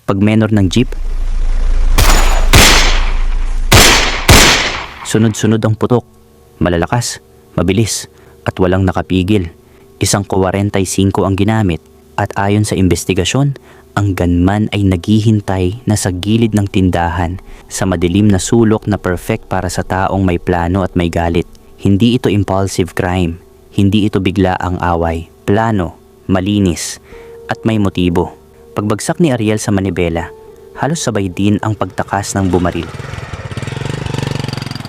Pag menor ng jeep, sunod-sunod ang putok. Malalakas, mabilis, at walang nakapigil. Isang 45 ang ginamit at ayon sa investigasyon, ang gunman ay naghihintay na sa gilid ng tindahan sa madilim na sulok na perfect para sa taong may plano at may galit. Hindi ito impulsive crime. Hindi ito bigla ang away. Plano, malinis, at may motibo. Pagbagsak ni Ariel sa manibela, halos sabay din ang pagtakas ng bumaril.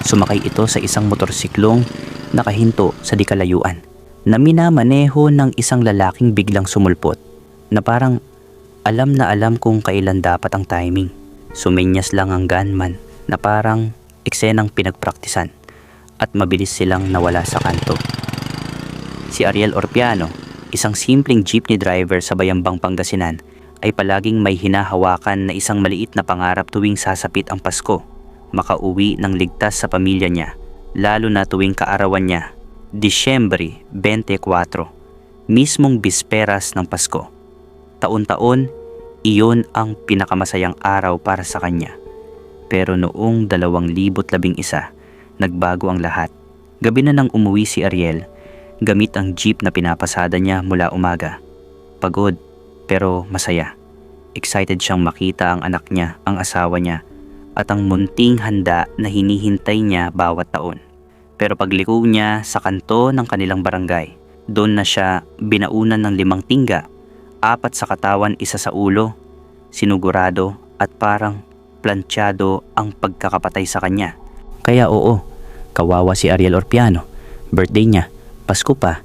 Sumakay ito sa isang motorsiklong nakahinto sa di kalayuan na minamaneho ng isang lalaking biglang sumulpot na parang alam na alam kung kailan dapat ang timing. Sumenyas lang ang gunman na parang eksenang pinagpraktisan at mabilis silang nawala sa kanto. Si Ariel Orpiano, isang simpleng jeepney driver sa Bayambang Pangasinan, ay palaging may hinahawakan na isang maliit na pangarap tuwing sasapit ang Pasko. Makauwi ng ligtas sa pamilya niya, lalo na tuwing kaarawan niya, Disyembre 24, mismong bisperas ng Pasko. Taon-taon, iyon ang pinakamasayang araw para sa kanya. Pero noong 2011, nagbago ang lahat. Gabi na nang umuwi si Ariel, gamit ang jeep na pinapasada niya mula umaga. Pagod, pero masaya. Excited siyang makita ang anak niya, ang asawa niya, at ang munting handa na hinihintay niya bawat taon. Pero pagliko niya sa kanto ng kanilang barangay, doon na siya binaunan ng 5 tingga, 4 sa katawan, 1 sa ulo, sinugurado at parang planchado ang pagkakapatay sa kanya. Kaya oo, kawawa si Ariel Orpiano. Birthday niya, Pasko pa,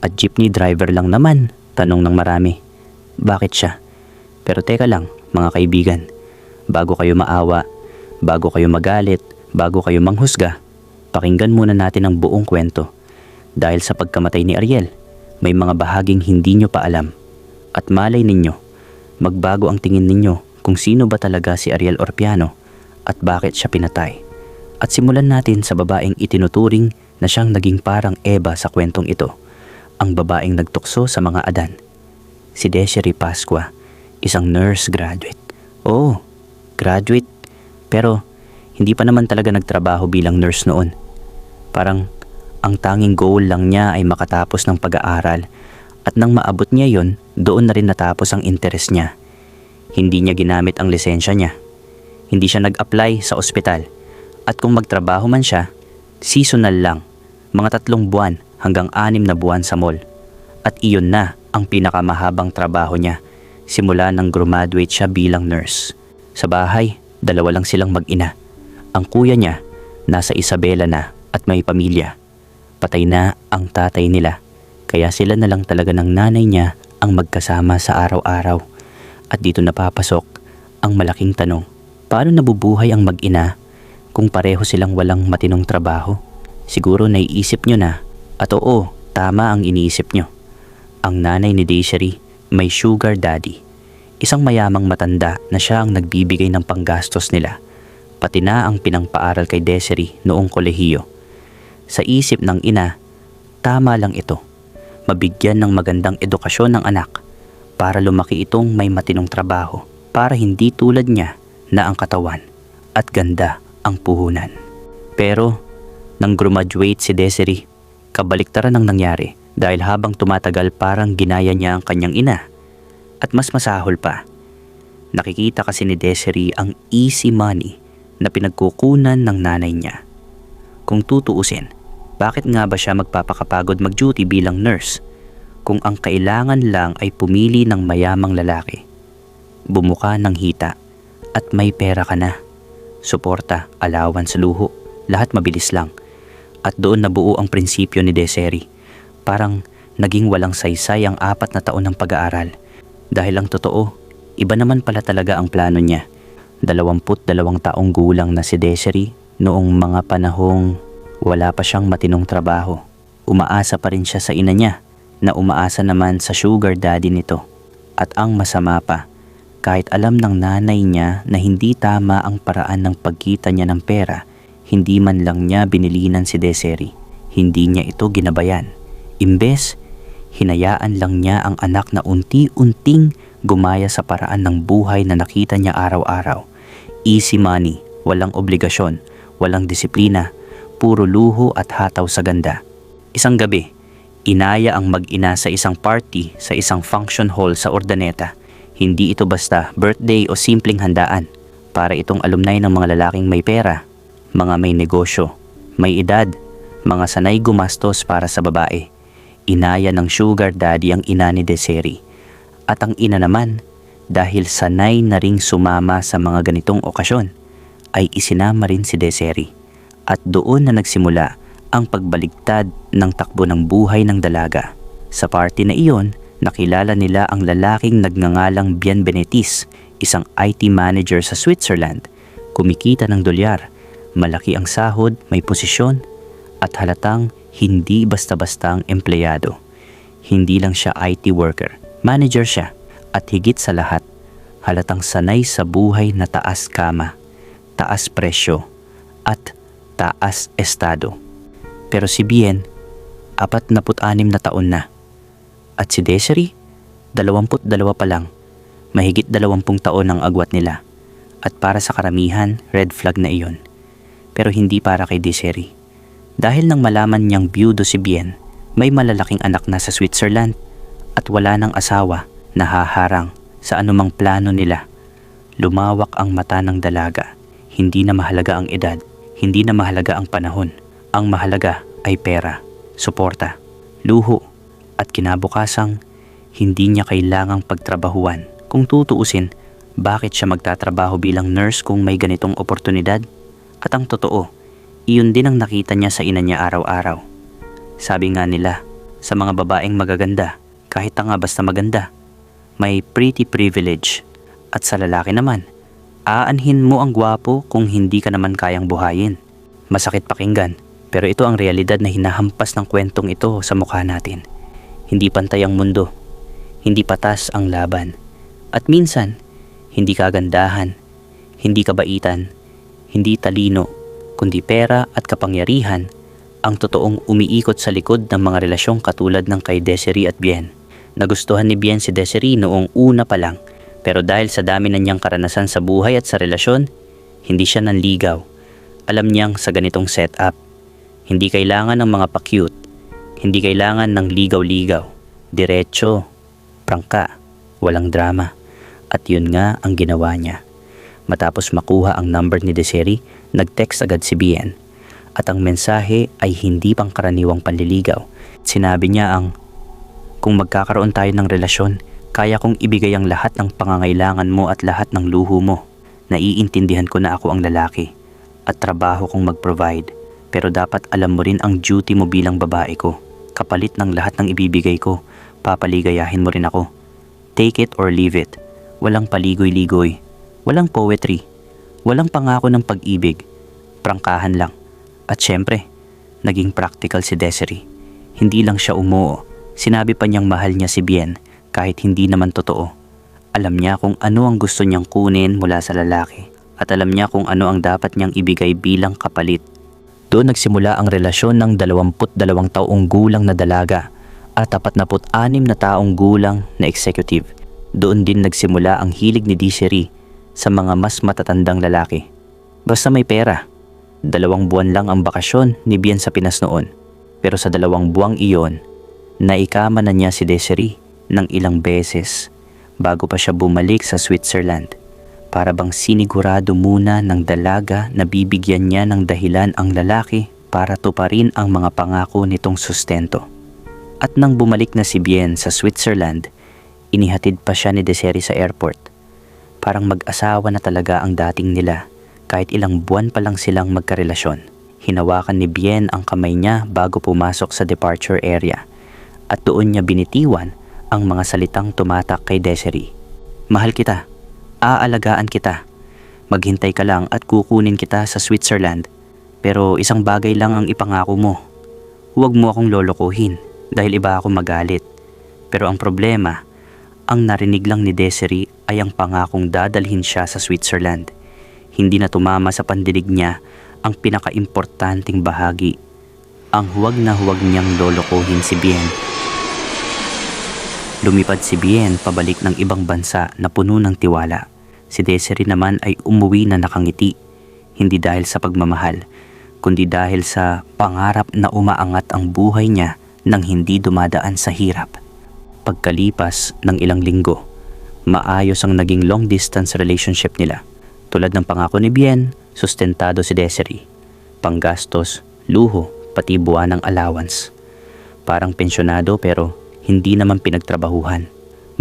at jeepney driver lang naman, tanong ng marami. Bakit siya? Pero teka lang, mga kaibigan, bago kayo maawa, bago kayo magalit, bago kayo manghusga, pakinggan muna natin ang buong kwento. Dahil sa pagkamatay ni Ariel, may mga bahaging hindi nyo pa alam. At malay ninyo, magbago ang tingin ninyo kung sino ba talaga si Ariel Orpiano at bakit siya pinatay. At simulan natin sa babaeng itinuturing na siyang naging parang Eva sa kwentong ito. Ang babaeng nagtukso sa mga adan. Si Desiree Pascua, isang nurse graduate. Oo, graduate. Pero hindi pa naman talaga nagtrabaho bilang nurse noon. Parang ang tanging goal lang niya ay makatapos ng pag-aaral at nang maabot niya yon, doon na rin natapos ang interes niya. Hindi niya ginamit ang lisensya niya. Hindi siya nag-apply sa ospital. At kung magtrabaho man siya, seasonal lang, mga 3 buwan hanggang 6 na buwan sa mall. At iyon na ang pinakamahabang trabaho niya, simula nang graduate siya bilang nurse. Sa bahay, 2 lang silang mag-ina. Ang kuya niya, nasa Isabela na at may pamilya. Patay na ang tatay nila, kaya sila na lang talaga ng nanay niya ang magkasama sa araw-araw. At dito napapasok ang malaking tanong, paano nabubuhay ang mag-ina kung pareho silang walang matinong trabaho? Siguro naiisip nyo na, at oo, tama ang iniisip nyo. Ang nanay ni Desiree may sugar daddy, isang mayamang matanda na siya ang nagbibigay ng panggastos nila, pati na ang pinangpaaral kay Desiree noong kolehiyo. Sa isip ng ina, tama lang ito, mabigyan ng magandang edukasyon ng anak para lumaki itong may matinong trabaho, para hindi tulad niya na ang katawan at ganda ang puhunan. Pero nang graduate si Desiree, kabaliktaran ang nangyari dahil habang tumatagal parang ginaya niya ang kanyang ina. At mas masahol pa, nakikita kasi ni Desiree ang easy money na pinagkukunan ng nanay niya. Kung tutuusin, bakit nga ba siya magpapakapagod mag-duty bilang nurse kung ang kailangan lang ay pumili ng mayamang lalaki? Bumuka ng hita at may pera ka na. Suporta, allowance, luho, lahat mabilis lang. At doon nabuo ang prinsipyo ni Desiree. Parang naging walang saysay ang 4 na taon ng pag-aaral. Dahil ang totoo, iba naman pala talaga ang plano niya. 22 taong gulang na si Desiree noong mga panahong wala pa siyang matinong trabaho. Umaasa pa rin siya sa ina niya na umaasa naman sa sugar daddy nito. At ang masama pa, kahit alam ng nanay niya na hindi tama ang paraan ng pagkita niya ng pera, hindi man lang niya binilinan si Desiree. Hindi niya ito ginabayan. Imbes, hinayaan lang niya ang anak na unti-unting gumaya sa paraan ng buhay na nakita niya araw-araw. Easy money, walang obligasyon, walang disiplina, puro luho at hataw sa ganda. Isang gabi, inaya ang mag-ina sa isang party sa isang function hall sa Urdaneta. Hindi ito basta birthday o simpleng handaan. Para itong alumni ng mga lalaking may pera, mga may negosyo, may edad, mga sanay gumastos para sa babae. Inaya ng sugar daddy ang ina ni Desiree. At ang ina naman, dahil sanay na ring sumama sa mga ganitong okasyon, ay isinama rin si Desiree. At doon na nagsimula ang pagbaligtad ng takbo ng buhay ng dalaga. Sa party na iyon, nakilala nila ang lalaking nagngangalang Bien Benetis, isang IT manager sa Switzerland. Kumikita ng dolyar, malaki ang sahod, may posisyon, at halatang hindi basta-basta ang empleyado. Hindi lang siya IT worker, manager siya, at higit sa lahat, halatang sanay sa buhay na taas kama, taas presyo, at taas estado. Pero si Bien, 46 na taon na. At si Desiree, 22 pa lang. Mahigit 20 taon ang agwat nila. At para sa karamihan, red flag na iyon. Pero hindi para kay Desiree. Dahil nang malaman niyang byudo si Bien, may malalaking anak na sa Switzerland at wala ng asawa na haharang sa anumang plano nila. Lumawak ang mata ng dalaga. Hindi na mahalaga ang edad, hindi na mahalaga ang panahon. Ang mahalaga ay pera, suporta, luho, at kinabukasang hindi niya kailangang pagtrabahuan. Kung tutuusin, bakit siya magtatrabaho bilang nurse kung may ganitong oportunidad? At ang totoo, iyon din ang nakita niya sa ina niya araw-araw. Sabi nga nila, sa mga babaeng magaganda, kahit tanga basta maganda, may pretty privilege. At sa lalaki naman, aanhin mo ang gwapo kung hindi ka naman kayang buhayin. Masakit pakinggan, pero ito ang realidad na hinahampas ng kwentong ito sa mukha natin. Hindi pantay ang mundo, hindi patas ang laban. At minsan, hindi kagandahan, hindi kabaitan, hindi talino, kundi pera at kapangyarihan ang totoong umiikot sa likod ng mga relasyong katulad ng kay Desiree at Bien. Nagustuhan ni Bien si Desiree noong una pa lang, pero dahil sa dami na niyang karanasan sa buhay at sa relasyon, hindi siya nanligaw. Alam niyang sa ganitong setup, hindi kailangan ng mga pa-cute, hindi kailangan ng ligaw-ligaw, diretso, prangka, walang drama. At yun nga ang ginawa niya. Matapos makuha ang number ni Desiree, nag-text agad si Bien. At ang mensahe ay hindi pangkaraniwang panliligaw. Sinabi niya kung magkakaroon tayo ng relasyon, kaya kong ibigay ang lahat ng pangangailangan mo at lahat ng luho mo. Naiintindihan ko na ako ang lalaki at trabaho kong mag-provide. Pero dapat alam mo rin ang duty mo bilang babae ko. Kapalit ng lahat ng ibibigay ko, papaligayahin mo rin ako. Take it or leave it. Walang paligoy-ligoy, walang poetry, walang pangako ng pag-ibig, prangkahan lang. At syempre, naging practical si Desiree. Hindi lang siya umuo, sinabi pa niyang mahal niya si Bien kahit hindi naman totoo. Alam niya kung ano ang gusto niyang kunin mula sa lalaki at alam niya kung ano ang dapat niyang ibigay bilang kapalit. Doon nagsimula ang relasyon ng 22 taong gulang na dalaga at 46 na taong gulang na executive. Doon din nagsimula ang hilig ni Desiree sa mga mas matatandang lalaki. Basta may pera. 2 buwan lang ang bakasyon ni Bien sa Pinas noon. Pero sa 2 buwang iyon, naikama na niya si Desiree ng ilang beses bago pa siya bumalik sa Switzerland. Para bang sinigurado muna ng dalaga na bibigyan niya ng dahilan ang lalaki para tuparin ang mga pangako nitong sustento. At nang bumalik na si Bien sa Switzerland, inihatid pa siya ni Desiree sa airport. Parang mag-asawa na talaga ang dating nila kahit ilang buwan pa lang silang magkarelasyon. Hinawakan ni Bien ang kamay niya bago pumasok sa departure area at doon niya binitiwan ang mga salitang tumatak kay Desiree. Mahal kita, aalagaan kita, maghintay ka lang at kukunin kita sa Switzerland. Pero isang bagay lang ang ipangako mo. Huwag mo akong lolokohin dahil iba ako magalit. Pero ang problema, ang narinig lang ni Desiree ay ang pangakong dadalhin siya sa Switzerland. Hindi na tumama sa pandinig niya ang pinakaimportanteng bahagi, ang huwag na huwag niyang lolokohin si Bien. Lumipad si Bien pabalik ng ibang bansa na puno ng tiwala. Si Desiree naman ay umuwi na nakangiti, hindi dahil sa pagmamahal, kundi dahil sa pangarap na umaangat ang buhay niya nang hindi dumadaan sa hirap. Pagkalipas ng ilang linggo, maayos ang naging long distance relationship nila. Tulad ng pangako ni Bien, sustentado si Desiree. Panggastos, luho, pati buwan ng allowance. Parang pensyonado pero hindi naman pinagtrabahuhan.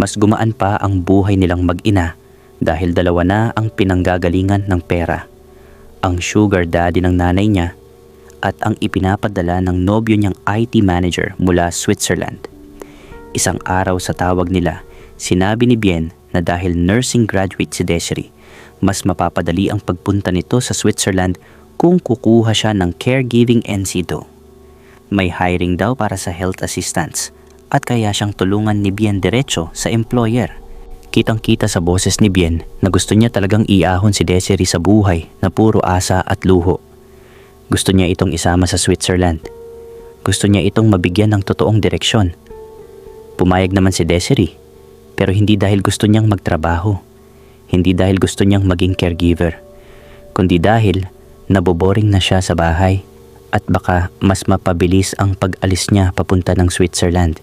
Mas gumaan pa ang buhay nilang mag-ina dahil dalawa na ang pinanggagalingan ng pera. Ang sugar daddy ng nanay niya at ang ipinapadala ng nobyo niyang IT manager mula Switzerland. Isang araw sa tawag nila, sinabi ni Bien na dahil nursing graduate si Desiree, mas mapapadali ang pagpunta nito sa Switzerland kung kukuha siya ng caregiving NC2. May hiring daw para sa health assistance at kaya siyang tulungan ni Bien diretso sa employer. Kitang-kita sa boses ni Bien na gusto niya talagang iahon si Desiree sa buhay na puro asa at luho. Gusto niya itong isama sa Switzerland. Gusto niya itong mabigyan ng totoong direksyon. Pumayag naman si Desiree, pero hindi dahil gusto niyang magtrabaho. Hindi dahil gusto niyang maging caregiver, kundi dahil naboboring na siya sa bahay at baka mas mapabilis ang pag-alis niya papunta ng Switzerland.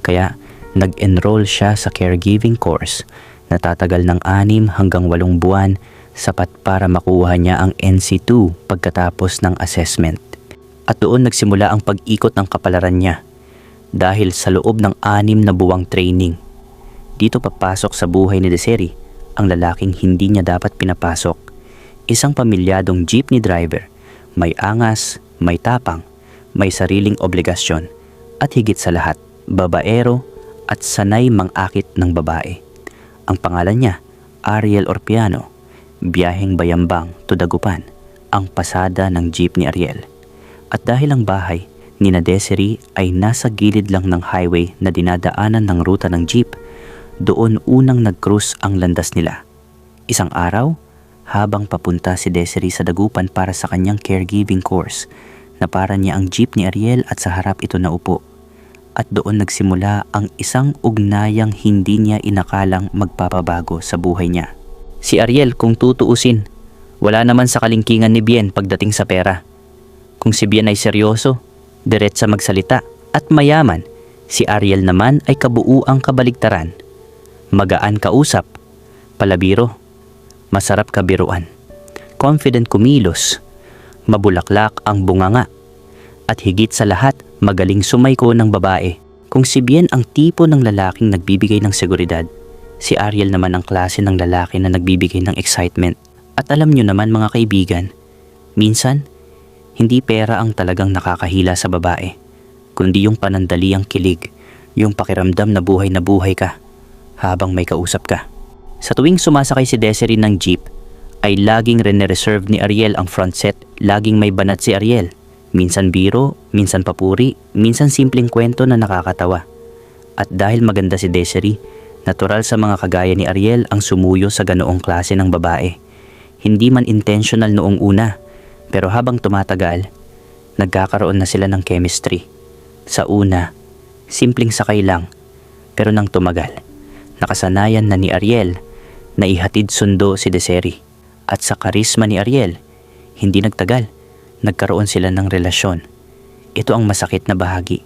Kaya nag-enroll siya sa caregiving course na tatagal ng 6 hanggang 8 buwan, sapat para makuha niya ang NC2 pagkatapos ng assessment. At doon nagsimula ang pag-ikot ng kapalaran niya dahil sa loob ng 6 na buwang training. Dito papasok sa buhay ni Desiree ang lalaking hindi niya dapat pinapasok. Isang pamilyadong jeepney driver, may angas, may tapang, may sariling obligasyon, at higit sa lahat, babaero at sanay mang-akit ng babae. Ang pangalan niya, Ariel Orpiano, biyaheng Bayambang to Dagupan, ang pasada ng jeep ni Ariel. At dahil ang bahay ni Desiree ay nasa gilid lang ng highway na dinadaanan ng ruta ng jeep, doon unang nag-cruise ang landas nila. Isang araw, habang papunta si Desiree sa Dagupan para sa kanyang caregiving course, napara niya ang jeep ni Ariel at sa harap ito naupo. At doon nagsimula ang isang ugnayang hindi niya inakalang magpapabago sa buhay niya. Si Ariel, kung tutuusin, wala naman sa kalingkingan ni Bien pagdating sa pera. Kung si Bien ay seryoso, diretsa magsalita at mayaman, si Ariel naman ay kabuuang kabaligtaran. Magaan kausap, palabiro, masarap kabiruan, confident kumilos, mabulaklak ang bunganga, at higit sa lahat, magaling sumayko ng babae. Kung si Bien ang tipo ng lalaking nagbibigay ng seguridad, si Ariel naman ang klase ng lalaki na nagbibigay ng excitement. At alam nyo naman mga kaibigan, minsan, hindi pera ang talagang nakakahila sa babae, kundi yung panandaliang kilig, yung pakiramdam na buhay ka, habang may kausap ka. Sa tuwing sumasakay si Desiree ng jeep, ay laging rene-reserve ni Ariel ang front set, laging may banat si Ariel. Minsan biro, minsan papuri, minsan simpleng kwento na nakakatawa. At dahil maganda si Desiree, natural sa mga kagaya ni Ariel ang sumuyo sa ganoong klase ng babae. Hindi man intentional noong una, pero habang tumatagal, nagkakaroon na sila ng chemistry. Sa una, simpleng sakay lang, pero nang tumagal, nakasanayan na ni Ariel na ihatid sundo si Desiree. At sa karisma ni Ariel, hindi nagtagal, nagkaroon sila ng relasyon. Ito ang masakit na bahagi.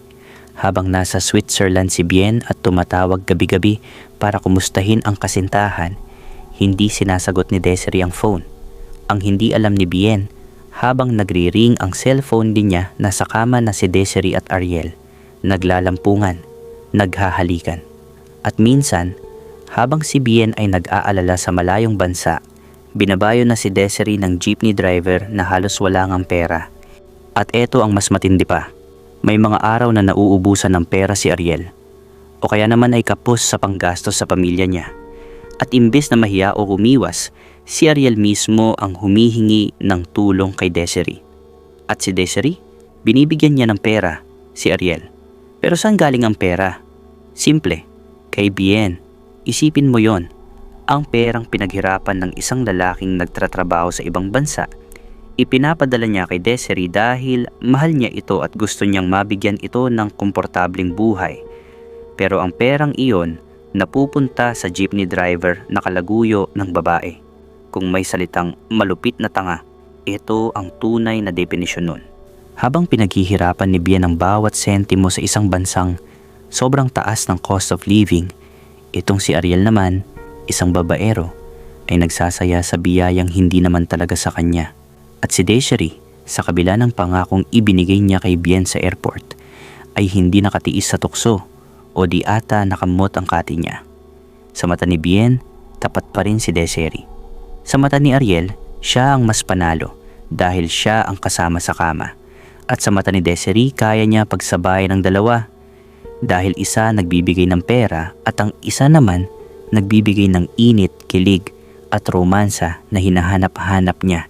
Habang nasa Switzerland si Bien at tumatawag gabi-gabi para kumustahin ang kasintahan, hindi sinasagot ni Desiree ang phone. Ang hindi alam ni Bien, habang nagri-ring ang cellphone din niya, nasa kama na si Desiree at Ariel, naglalampungan, naghahalikan. At minsan, habang si Bien ay nag-aalala sa malayong bansa, binabayo na si Desiree ng jeepney driver na halos wala ngang pera. At eto ang mas matindi pa. May mga araw na nauubusan ng pera si Ariel. O kaya naman ay kapos sa panggastos sa pamilya niya. At imbes na mahiya o umiwas, si Ariel mismo ang humihingi ng tulong kay Desiree. At si Desiree, binibigyan niya ng pera, si Ariel. Pero saan galing ang pera? Simple, kay Bien. Isipin mo yon. Ang perang pinaghirapan ng isang lalaking nagtatrabaho sa ibang bansa, ipinapadala niya kay Desiree dahil mahal niya ito at gusto niyang mabigyan ito ng komportableng buhay. Pero ang perang iyon napupunta sa jeepney driver na kalaguyo ng babae. Kung may salitang malupit na tanga, ito ang tunay na definisyon nun. Habang pinaghihirapan ni Bien ang bawat sentimo sa isang bansang sobrang taas ng cost of living, itong si Ariel naman, isang babaero, ay nagsasaya sa biyayang hindi naman talaga sa kanya. At si Desiree, sa kabila ng pangakong ibinigay niya kay Bien sa airport, ay hindi nakatiis sa tukso o di ata nakamot ang kati niya. Sa mata ni Bien, tapat pa rin si Desiree. Sa mata ni Ariel, siya ang mas panalo dahil siya ang kasama sa kama. At sa mata ni Desiree, kaya niya pagsabay ng dalawa dahil isa nagbibigay ng pera at ang isa naman nagbibigay ng init, kilig at romansa na hinahanap-hanap niya.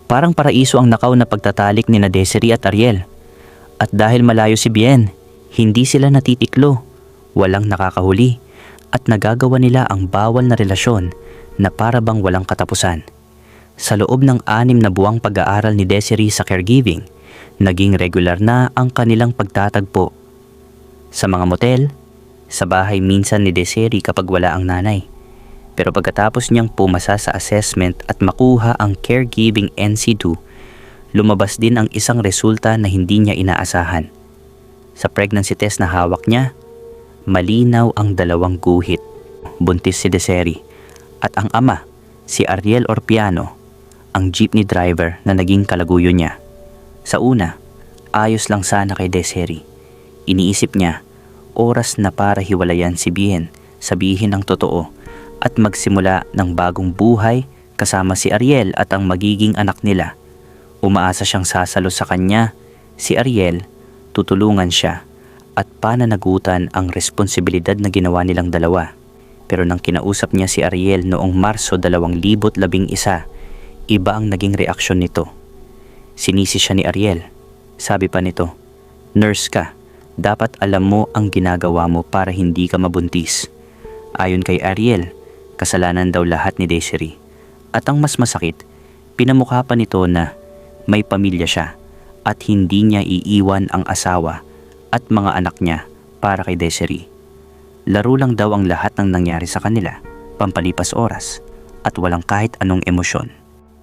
Parang paraiso ang nakaw na pagtatalik ni Desiree at Ariel. At dahil malayo si Bien, hindi sila natitiklo, walang nakakahuli at nagagawa nila ang bawal na relasyon na para bang walang katapusan. Sa loob ng 6 na buwang pag-aaral ni Desiree sa caregiving, naging regular na ang kanilang pagtatagpo. Sa mga motel, sa bahay minsan ni Desiree kapag wala ang nanay. Pero pagkatapos niyang pumasa sa assessment at makuha ang caregiving NC2, lumabas din ang isang resulta na hindi niya inaasahan. Sa pregnancy test na hawak niya, malinaw ang 2 guhit. Buntis si Desiree at ang ama, si Ariel Orpiano, ang jeepney driver na naging kalaguyo niya. Sa una, ayos lang sana kay Desiree. Iniisip niya, oras na para hiwalayan si Bien, sabihin ang totoo at magsimula ng bagong buhay kasama si Ariel at ang magiging anak nila. Umaasa siyang sasalo sa kanya, si Ariel, tutulungan siya at pananagutan ang responsibilidad na ginawa nilang dalawa. Pero nang kinausap niya si Ariel noong Marso 2011, iba ang naging reaksyon nito. Sinisi siya ni Ariel. Sabi pa nito, "Nurse ka, dapat alam mo ang ginagawa mo para hindi ka mabuntis." Ayon kay Ariel, kasalanan daw lahat ni Desiree. At ang mas masakit, pinamukha pa nito na may pamilya siya at hindi niya iiwan ang asawa at mga anak niya para kay Desiree. Laro lang daw ang lahat ng nangyari sa kanila, pampalipas oras at walang kahit anong emosyon.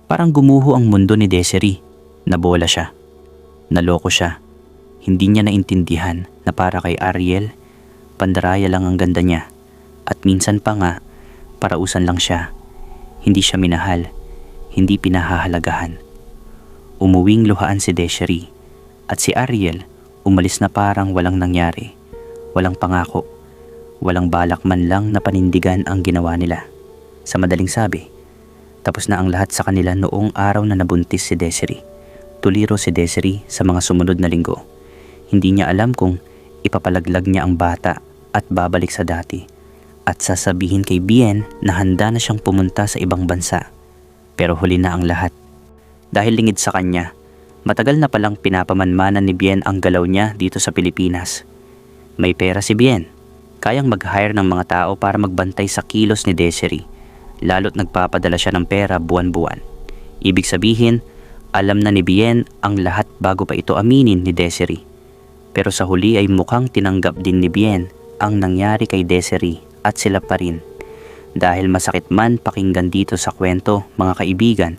Parang gumuho ang mundo ni Desiree. Nabola siya. Naloko siya. Hindi niya naintindihan na para kay Ariel, pandaraya lang ang ganda niya. At minsan pa nga, parausan lang siya. Hindi siya minahal. Hindi pinahahalagahan. Umuwing luhaan si Desiree. At si Ariel, umalis na parang walang nangyari. Walang pangako. Walang balak man lang na panindigan ang ginawa nila. Sa madaling sabi, tapos na ang lahat sa kanila noong araw na nabuntis si Desiree. Tuliro si Desiree sa mga sumunod na linggo. Hindi niya alam kung ipapalaglag niya ang bata at babalik sa dati at sasabihin kay Bien na handa na siyang pumunta sa ibang bansa. Pero huli na ang lahat. Dahil lingid sa kanya, matagal na palang pinapamanmanan ni Bien ang galaw niya dito sa Pilipinas. May pera si Bien. Kayang mag-hire ng mga tao para magbantay sa kilos ni Desiree. Lalo't nagpapadala siya ng pera buwan-buwan. Ibig sabihin, alam na ni Bien ang lahat bago pa ito aminin ni Desiree. Pero sa huli ay mukhang tinanggap din ni Bien ang nangyari kay Desiree at sila pa rin. Dahil masakit man pakinggan dito sa kwento, mga kaibigan,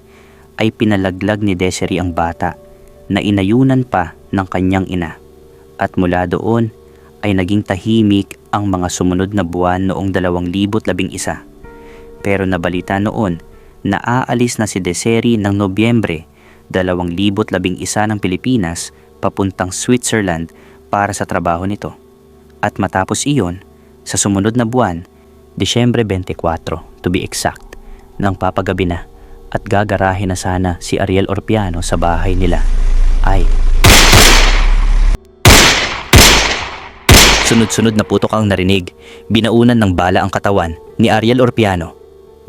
ay pinalaglag ni Desiree ang bata na inayunan pa ng kanyang ina. At mula doon ay naging tahimik ang mga sumunod na buwan noong 2011. Pero nabalita noon na aalis na si Desiree ng Nobyembre 2011 ng Pilipinas papuntang Switzerland para sa trabaho nito. At matapos iyon, sa sumunod na buwan, Disyembre 24 to be exact, nang papagabi na at gagarahe na sana si Ariel Orpiano sa bahay nila, ay sunod-sunod na putok ang narinig. Binaunan ng bala ang katawan ni Ariel Orpiano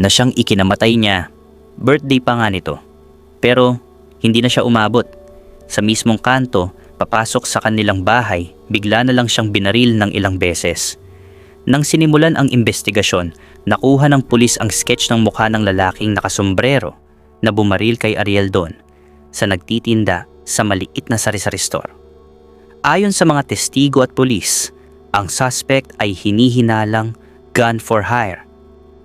na siyang ikinamatay niya. Birthday pa nga nito. Pero hindi na siya umabot. Sa mismong kanto, papasok sa kanilang bahay, bigla na lang siyang binaril ng ilang beses. Nang sinimulan ang investigasyon, nakuha ng pulis ang sketch ng mukha ng lalaking nakasombrero na bumaril kay Ariel doon sa nagtitinda sa maliit na sari-sari store. Ayon sa mga testigo at pulis, Ang suspect ay hinihinalang gun for hire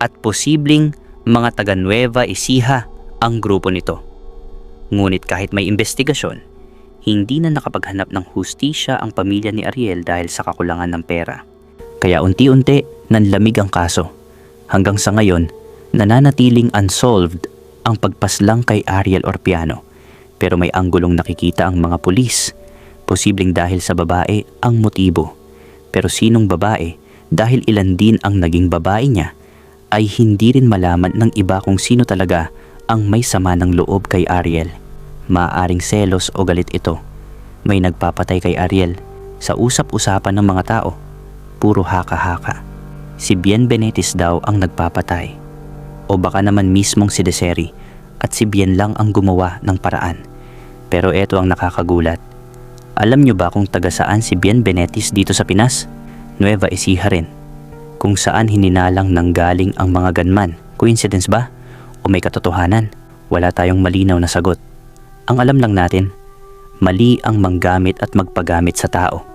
at posibleng mga taga Nueva Ecija ang grupo nito. Ngunit kahit may investigasyon, hindi na nakapaghanap ng hustisya ang pamilya ni Ariel dahil sa kakulangan ng pera. Kaya unti-unti nanlamig ang kaso. Hanggang sa ngayon, nananatiling unsolved ang pagpaslang kay Ariel Orpiano. Pero may anggulong nakikita ang mga pulis. Posibleng dahil sa babae ang motibo. Pero sinong babae, dahil ilan din ang naging babae niya, ay hindi rin malaman ng iba kung sino talaga ang may sama ng loob kay Ariel. Maaaring selos o galit ito. May nagpapatay kay Ariel. Sa usap-usapan ng mga tao, puro haka-haka. Si Bien Benitez daw ang nagpapatay. O baka naman mismong si Desiree at si Bien lang ang gumawa ng paraan. Pero eto ang nakakagulat. Alam nyo ba kung taga saan si Bien Benitez dito sa Pinas? Nueva Ecija rin. Kung saan hininalang nanggaling ang mga gunman. Coincidence ba? O may katotohanan? Wala tayong malinaw na sagot. Ang alam lang natin, mali ang manggamit at magpagamit sa tao.